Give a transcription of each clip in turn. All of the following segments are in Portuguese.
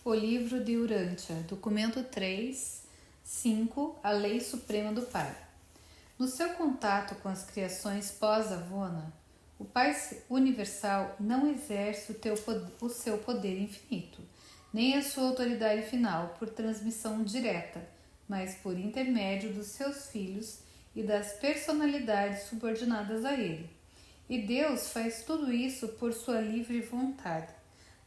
O livro de Urântia, documento 3, 5, a Lei Suprema do Pai. No seu contato com as criações pós-Avona, o Pai Universal não exerce o seu poder infinito, nem a sua autoridade final por transmissão direta, mas por intermédio dos seus filhos e das personalidades subordinadas a ele. E Deus faz tudo isso por sua livre vontade.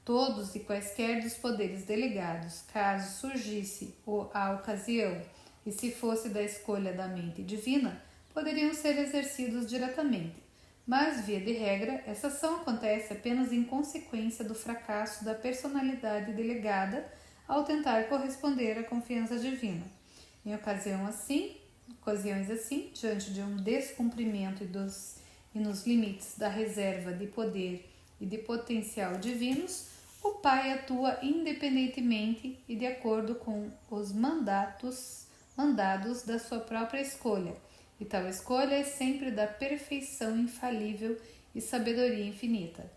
Todos e quaisquer dos poderes delegados, caso surgisse a ocasião e se fosse da escolha da mente divina, poderiam ser exercidos diretamente, mas, via de regra, essa ação acontece apenas em consequência do fracasso da personalidade delegada ao tentar corresponder à confiança divina. Em ocasiões assim, diante de um descumprimento e nos limites da reserva de poder e de potencial divinos, o Pai atua independentemente e de acordo com os mandados da sua própria escolha, e tal escolha é sempre da perfeição infalível e sabedoria infinita.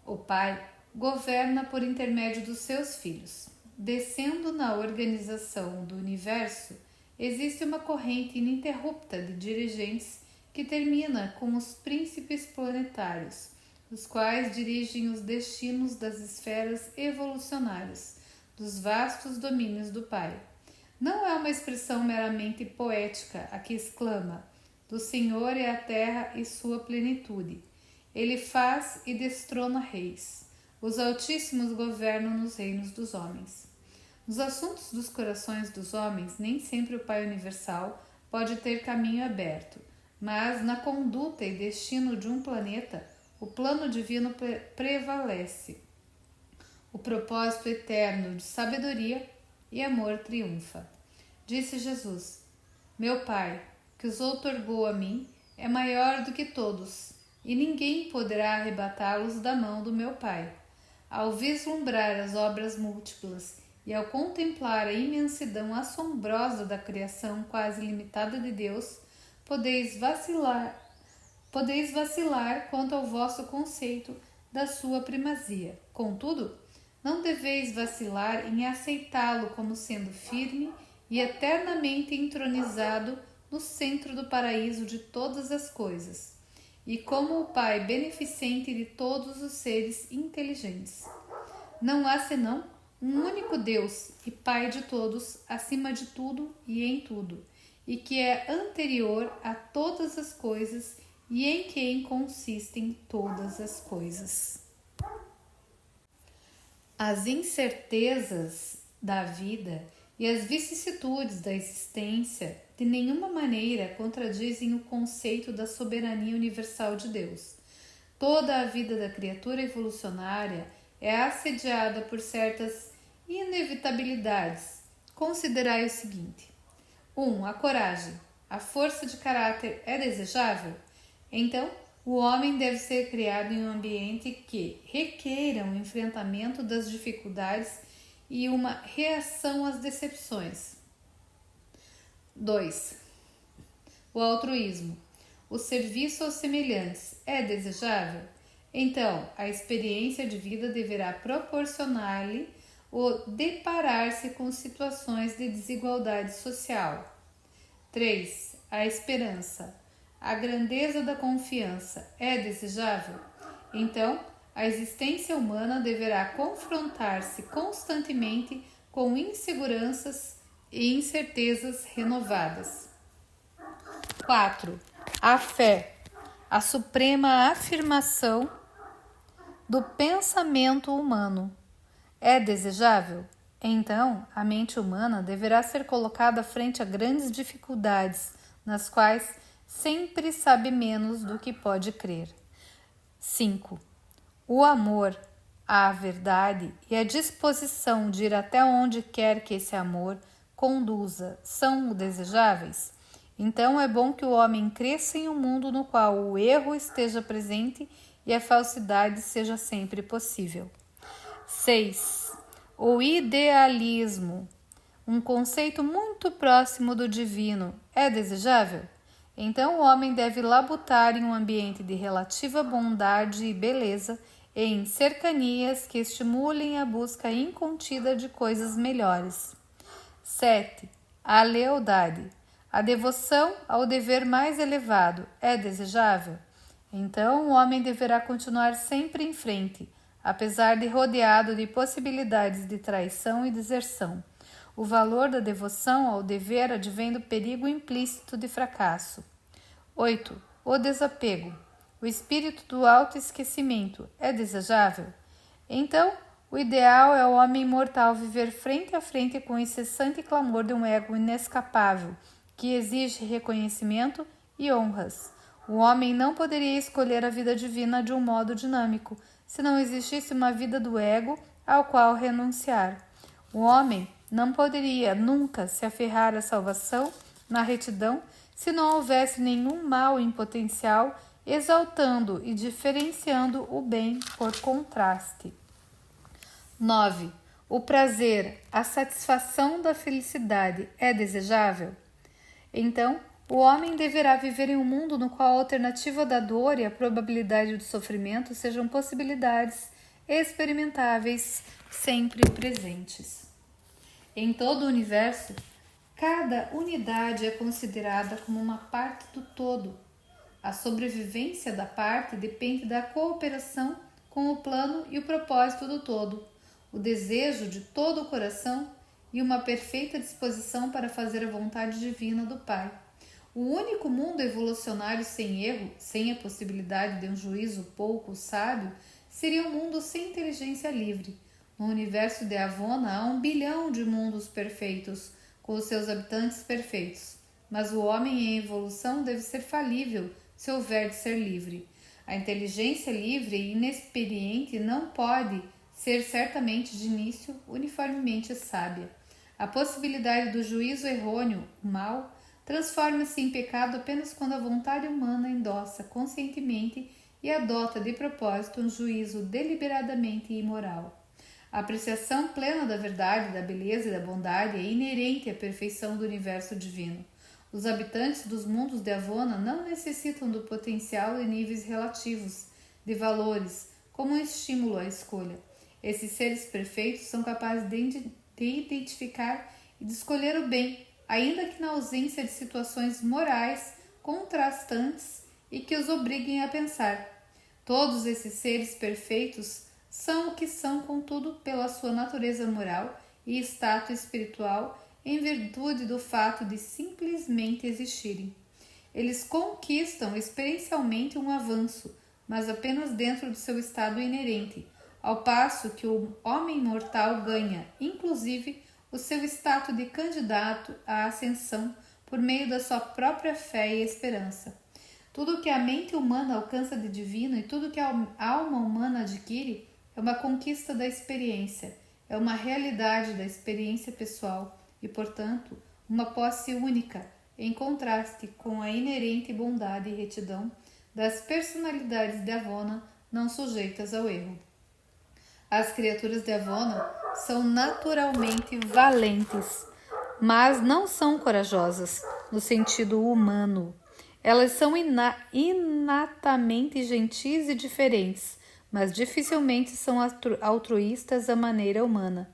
O Pai governa por intermédio dos seus filhos. Descendo na organização do universo, existe uma corrente ininterrupta de dirigentes que termina com os príncipes planetários, os quais dirigem os destinos das esferas evolucionárias, dos vastos domínios do Pai. Não é uma expressão meramente poética a que exclama: do Senhor é a terra e sua plenitude. Ele faz e destrona reis. Os Altíssimos governam nos reinos dos homens. Nos assuntos dos corações dos homens, nem sempre o Pai Universal pode ter caminho aberto, mas na conduta e destino de um planeta, o plano divino prevalece. O propósito eterno de sabedoria e amor triunfa. Disse Jesus: Meu Pai, que os outorgou a mim, é maior do que todos, e ninguém poderá arrebatá-los da mão do meu Pai. Ao vislumbrar as obras múltiplas e ao contemplar a imensidão assombrosa da criação quase limitada de Deus, podeis vacilar quanto ao vosso conceito da sua primazia. Contudo, não deveis vacilar em aceitá-lo como sendo firme e eternamente entronizado no centro do paraíso de todas as coisas, e como o Pai beneficente de todos os seres inteligentes. Não há senão um único Deus e Pai de todos, acima de tudo e em tudo, e que é anterior a todas as coisas e em quem consistem todas as coisas. As incertezas da vida e as vicissitudes da existência de nenhuma maneira contradizem o conceito da soberania universal de Deus. Toda a vida da criatura evolucionária é assediada por certas inevitabilidades. Considerai o seguinte: 1. A coragem. A força de caráter é desejável? Então, o homem deve ser criado em um ambiente que requeira um enfrentamento das dificuldades e uma reação às decepções. 2. O altruísmo. O serviço aos semelhantes é desejável? Então, a experiência de vida deverá proporcionar-lhe o deparar-se com situações de desigualdade social. 3. A esperança. A grandeza da confiança é desejável? Então, a existência humana deverá confrontar-se constantemente com inseguranças e incertezas renovadas. 4. A fé. A suprema afirmação do pensamento humano é desejável? Então, a mente humana deverá ser colocada frente a grandes dificuldades, nas quais sempre sabe menos do que pode crer. 5. O amor, a verdade e a disposição de ir até onde quer que esse amor conduza são desejáveis? Então é bom que o homem cresça em um mundo no qual o erro esteja presente e a falsidade seja sempre possível. 6. O idealismo, um conceito muito próximo do divino, é desejável? Então o homem deve labutar em um ambiente de relativa bondade e beleza em cercanias que estimulem a busca incontida de coisas melhores. 7. A lealdade. A devoção ao dever mais elevado é desejável? Então o homem deverá continuar sempre em frente, apesar de rodeado de possibilidades de traição e deserção. O valor da devoção ao dever advém do perigo implícito de fracasso. 8. O desapego. O espírito do autoesquecimento é desejável? Então, o ideal é o homem imortal viver frente a frente com o incessante clamor de um ego inescapável, que exige reconhecimento e honras. O homem não poderia escolher a vida divina de um modo dinâmico, se não existisse uma vida do ego ao qual renunciar. O homem não poderia nunca se aferrar à salvação na retidão se não houvesse nenhum mal em potencial, exaltando e diferenciando o bem por contraste. 9. O prazer, a satisfação da felicidade é desejável? Então, o homem deverá viver em um mundo no qual a alternativa da dor e a probabilidade do sofrimento sejam possibilidades experimentáveis sempre presentes. Em todo o universo, cada unidade é considerada como uma parte do todo. A sobrevivência da parte depende da cooperação com o plano e o propósito do todo, o desejo de todo o coração e uma perfeita disposição para fazer a vontade divina do Pai. O único mundo evolucionário sem erro, sem a possibilidade de um juízo pouco sábio, seria um mundo sem inteligência livre. No universo de Avona há 1 bilhão de mundos perfeitos, com os seus habitantes perfeitos. Mas o homem em evolução deve ser falível, se houver de ser livre. A inteligência livre e inexperiente não pode ser certamente de início uniformemente sábia. A possibilidade do juízo errôneo, o mal, transforma-se em pecado apenas quando a vontade humana endossa conscientemente e adota de propósito um juízo deliberadamente imoral. A apreciação plena da verdade, da beleza e da bondade é inerente à perfeição do universo divino. Os habitantes dos mundos de Avona não necessitam do potencial em níveis relativos, de valores, como um estímulo à escolha. Esses seres perfeitos são capazes de identificar e de escolher o bem, ainda que na ausência de situações morais contrastantes e que os obriguem a pensar. Todos esses seres perfeitos são o que são, contudo, pela sua natureza moral e status espiritual, em virtude do fato de simplesmente existirem. Eles conquistam experiencialmente um avanço, mas apenas dentro do seu estado inerente, ao passo que o homem mortal ganha, inclusive, o seu status de candidato à ascensão por meio da sua própria fé e esperança. Tudo que a mente humana alcança de divino e tudo que a alma humana adquire é uma conquista da experiência, é uma realidade da experiência pessoal e, portanto, uma posse única, em contraste com a inerente bondade e retidão das personalidades de Avona não sujeitas ao erro. As criaturas de Avona são naturalmente valentes, mas não são corajosas no sentido humano. Elas são inatamente gentis e diferentes, mas dificilmente são altruístas à maneira humana.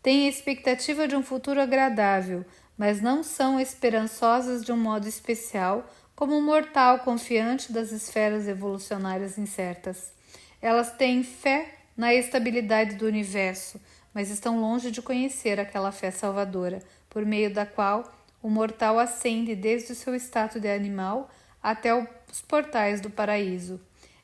Têm a expectativa de um futuro agradável, mas não são esperançosas de um modo especial, como um mortal confiante das esferas evolucionárias incertas. Elas têm fé na estabilidade do universo, mas estão longe de conhecer aquela fé salvadora, por meio da qual o mortal ascende desde o seu estado de animal até os portais do paraíso.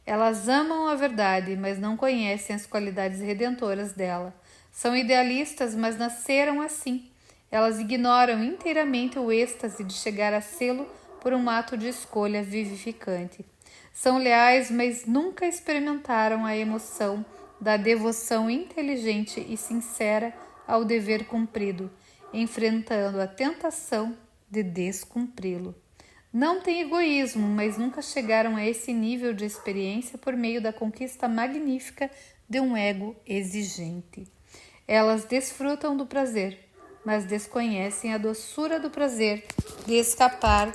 Elas amam a verdade, mas não conhecem as qualidades redentoras dela. São idealistas, mas nasceram assim. Elas ignoram inteiramente o êxtase de chegar a sê-lo por um ato de escolha vivificante. São leais, mas nunca experimentaram a emoção da devoção inteligente e sincera ao dever cumprido, enfrentando a tentação de descumpri-lo. Não têm egoísmo, mas nunca chegaram a esse nível de experiência por meio da conquista magnífica de um ego exigente. Elas desfrutam do prazer, mas desconhecem a doçura do prazer de escapar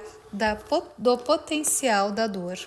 do potencial da dor.